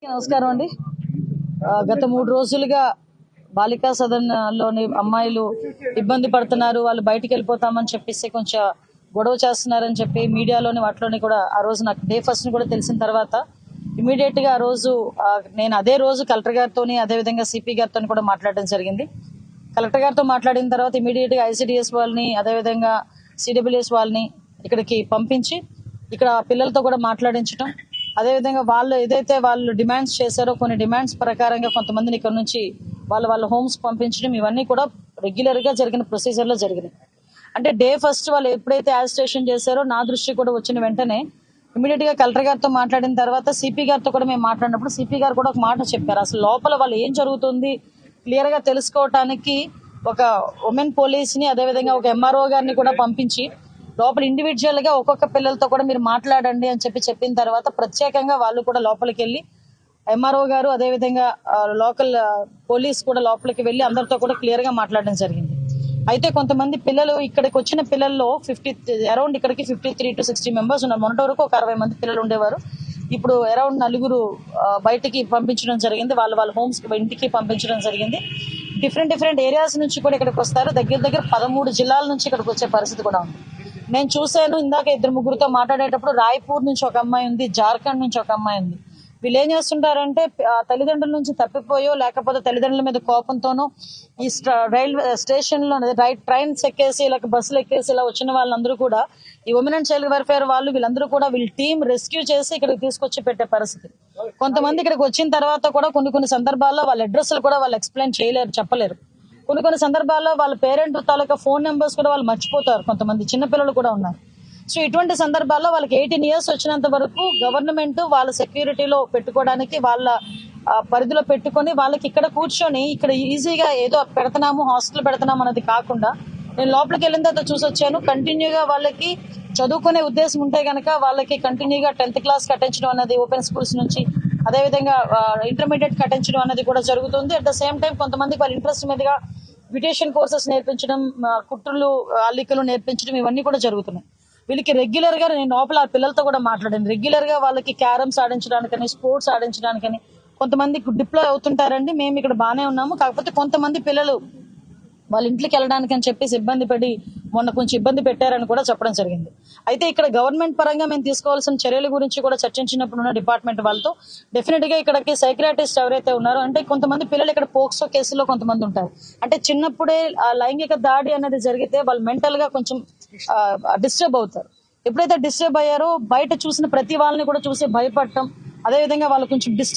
నమస్కారం అండి. గత 3 రోజులుగా బాలికా సదన్ లోని అమ్మాయిలు ఇబ్బంది పడుతున్నారు, వాళ్ళు బయటికి వెళ్ళిపోతామని చెప్పేసి కొంచెం గొడవ చేస్తున్నారని చెప్పి మీడియాలోని వాటిలోని కూడా ఆ రోజు నాకు డే ఫస్ట్ కూడా తెలిసిన తర్వాత ఇమీడియట్ గా ఆ రోజు నేను అదే రోజు కలెక్టర్ గారితోని అదేవిధంగా సిపి గారితో కూడా మాట్లాడడం జరిగింది. కలెక్టర్ గారితో మాట్లాడిన తర్వాత ఇమీడియట్ గా ఐసిడిఎస్ వాళ్ళని అదేవిధంగా సిడబ్ల్యూఎస్ వాళ్ళని ఇక్కడికి పంపించి ఇక్కడ పిల్లలతో కూడా మాట్లాడించడం, అదేవిధంగా వాళ్ళు ఏదైతే వాళ్ళు డిమాండ్స్ చేశారో కొన్ని డిమాండ్స్ ప్రకారంగా కొంతమందిని ఇక్కడ నుంచి వాళ్ళ హోమ్స్ పంపించడం, ఇవన్నీ కూడా రెగ్యులర్ గా జరిగిన ప్రొసీజర్ లో జరిగినాయి. అంటే డే ఫస్ట్ వాళ్ళు ఎప్పుడైతే యాజిటేషన్ చేశారో నా దృష్టి కూడా వచ్చిన వెంటనే ఇమీడియట్ గా కలెక్టర్ గారితో మాట్లాడిన తర్వాత సిపి గారితో కూడా మేము మాట్లాడినప్పుడు సిపి గారు కూడా ఒక మాట చెప్పారు. అసలు లోపల వాళ్ళు ఏం జరుగుతుంది క్లియర్ గా తెలుసుకోవటానికి ఒక ఉమెన్ పోలీస్ ని అదేవిధంగా ఒక ఎంఆర్ఓ గారిని కూడా పంపించి లోపల ఇండివిజువల్ గా ఒక్కొక్క పిల్లలతో కూడా మీరు మాట్లాడండి అని చెప్పిన తర్వాత ప్రత్యేకంగా వాళ్ళు కూడా లోపలికి వెళ్ళి ఎంఆర్ఓ గారు అదేవిధంగా లోకల్ పోలీస్ కూడా లోపలికి వెళ్ళి అందరితో కూడా క్లియర్ గా మాట్లాడడం జరిగింది. అయితే కొంతమంది పిల్లలు ఇక్కడికి వచ్చిన పిల్లల్లో అరౌండ్ ఇక్కడికి 53 to 60 మెంబర్స్ ఉన్నారు. మొన్నటి వరకు ఒక 60 మంది పిల్లలు ఉండేవారు. ఇప్పుడు అరౌండ్ 4 బయటికి పంపించడం జరిగింది, వాళ్ళ హోమ్స్ ఇంటికి పంపించడం జరిగింది. డిఫరెంట్ ఏరియాస్ నుంచి కూడా ఇక్కడికి వస్తారు. దగ్గర 13 జిల్లాల నుంచి ఇక్కడికి వచ్చే పరిస్థితి కూడా ఉంది. నేను చూశాను ఇందాక 2-3 మాట్లాడేటప్పుడు రాయ్పూర్ నుంచి ఒక అమ్మాయి ఉంది, జార్ఖండ్ నుంచి ఒక అమ్మాయి ఉంది. వీళ్ళు ఏం చేస్తుంటారంటే తల్లిదండ్రుల నుంచి తప్పిపోయో లేకపోతే తల్లిదండ్రుల మీద కోపంతోనో ఈ రైల్వే స్టేషన్ లో ట్రైన్స్ ఎక్కేసి ఇలా బస్సులు ఎక్కేసి ఇలా వచ్చిన వాళ్ళందరూ కూడా ఈ ఉమెన్ అండ్ చైల్డ్ వెల్ఫేర్ వాళ్ళు వీళ్ళందరూ కూడా వీళ్ళ టీం రెస్క్యూ చేసి ఇక్కడికి తీసుకొచ్చి పెట్టే పరిస్థితి. కొంతమంది ఇక్కడికి వచ్చిన తర్వాత కూడా కొన్ని సందర్భాల్లో వాళ్ళ అడ్రస్లు కూడా వాళ్ళు ఎక్స్ప్లెయిన్ చేయలేరు, చెప్పలేరు. కొన్ని సందర్భాల్లో వాళ్ళ పేరెంట్ తాలూకా ఫోన్ నెంబర్స్ కూడా వాళ్ళు మర్చిపోతారు. కొంతమంది చిన్నపిల్లలు కూడా ఉన్నారు. సో ఇటువంటి సందర్భాల్లో వాళ్ళకి 18 years వచ్చినంత వరకు గవర్నమెంట్ వాళ్ళ సెక్యూరిటీలో పెట్టుకోవడానికి వాళ్ళ పరిధిలో పెట్టుకొని వాళ్ళకి ఇక్కడ కూర్చొని ఇక్కడ ఈజీగా ఏదో పెడుతున్నాము హాస్టల్ పెడుతున్నాము అన్నది కాకుండా నేను లోపలికి వెళ్ళిన తర్వాత చూసి వచ్చాను. కంటిన్యూగా వాళ్ళకి చదువుకునే ఉద్దేశం ఉంటే గనక వాళ్ళకి కంటిన్యూగా 10th class కట్టించడం అన్నది ఓపెన్ స్కూల్స్ నుంచి అదేవిధంగా ఇంటర్మీడియట్ కట్టించడం అనేది కూడా జరుగుతుంది. అట్ ద సేమ్ టైం కొంతమంది వాళ్ళ ఇంట్రెస్ట్ మీదుగా బ్యూటిషియన్ కోర్సెస్ నేర్పించడం, కుట్రులు అల్లికలు నేర్పించడం ఇవన్నీ కూడా జరుగుతున్నాయి. వీళ్ళకి రెగ్యులర్ గా నేను లోపల ఆ పిల్లలతో కూడా మాట్లాడాను. రెగ్యులర్ గా వాళ్ళకి క్యారమ్స్ ఆడించడానికని స్పోర్ట్స్ ఆడించడానికని కొంతమంది డిప్లాయ్ అవుతుంటారండి. మేము ఇక్కడ బాగానే ఉన్నాము, కాకపోతే కొంతమంది పిల్లలు వాళ్ళ ఇంట్లోకి వెళ్ళడానికి అని చెప్పేసి ఇబ్బంది పడి మొన్న కొంచెం ఇబ్బంది పెట్టారని కూడా చెప్పడం జరిగింది. అయితే ఇక్కడ గవర్నమెంట్ పరంగా మేము తీసుకోవాల్సిన చర్యల గురించి కూడా చర్చించినప్పుడు ఉన్న డిపార్ట్మెంట్ వాళ్ళతో డెఫినెట్ గా ఇక్కడికి సైకియాట్రిస్ట్ ఎవరైతే ఉన్నారో అంటే కొంతమంది పిల్లలు ఇక్కడ పోక్సో కేసులో కొంతమంది ఉంటారు. అంటే చిన్నప్పుడే లైంగిక దాడి అనేది జరిగితే వాళ్ళు మెంటల్ గా కొంచెం డిస్టర్బ్ అవుతారు. ఎప్పుడైతే డిస్టర్బ్ అయ్యారో బయట చూసిన ప్రతి వాళ్ళని కూడా చూసి భయపడటం, అదేవిధంగా వాళ్ళు కొంచెం డిస్టర్బ్